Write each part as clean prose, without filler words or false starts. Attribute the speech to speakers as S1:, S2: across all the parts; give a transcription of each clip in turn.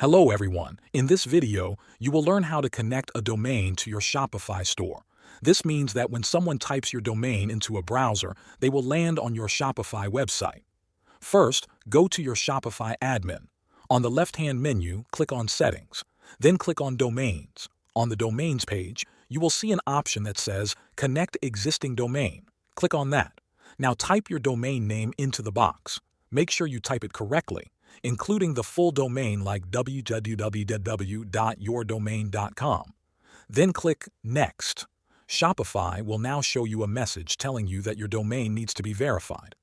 S1: Hello everyone. In this video, you will learn how to connect a domain to your Shopify store. This means that when someone types your domain into a browser, they will land on your Shopify website. First, go to your Shopify admin. On the left-hand menu, click on Settings. Then click on Domains. On the Domains page, you will see an option that says Connect Existing Domain. Click on that. Now type your domain name into the box. Make sure you type it correctly, including the full domain like www.yourdomain.com. Then click Next. Shopify will now show you a message telling you that your domain needs to be verified.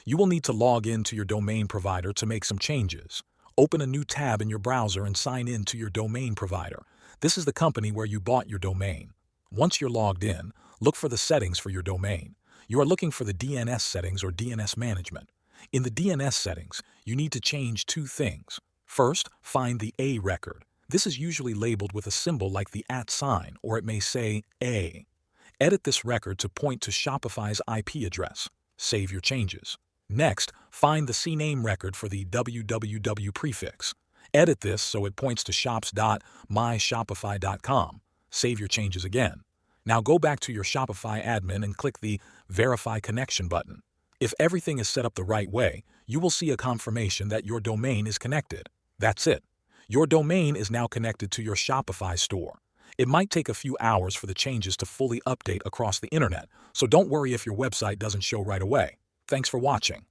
S1: You will need to log in to your domain provider to make some changes. Open a new tab in your browser and sign in to your domain provider. This is the company where you bought your domain. Once you're logged in, look for the settings for your domain. You are looking for the DNS settings or DNS management. In the DNS settings, you need to change two things. First, find the A record. This is usually labeled with a symbol like the @ sign, or it may say A. Edit this record to point to Shopify's IP address. Save your changes. Next, find the CNAME record for the www prefix. Edit this so it points to shops.myshopify.com. Save your changes again. Now go back to your Shopify admin and click the Verify Connection button. If everything is set up the right way, you will see a confirmation that your domain is connected. That's it. Your domain is now connected to your Shopify store. It might take a few hours for the changes to fully update across the internet, so don't worry if your website doesn't show right away. Thanks for watching.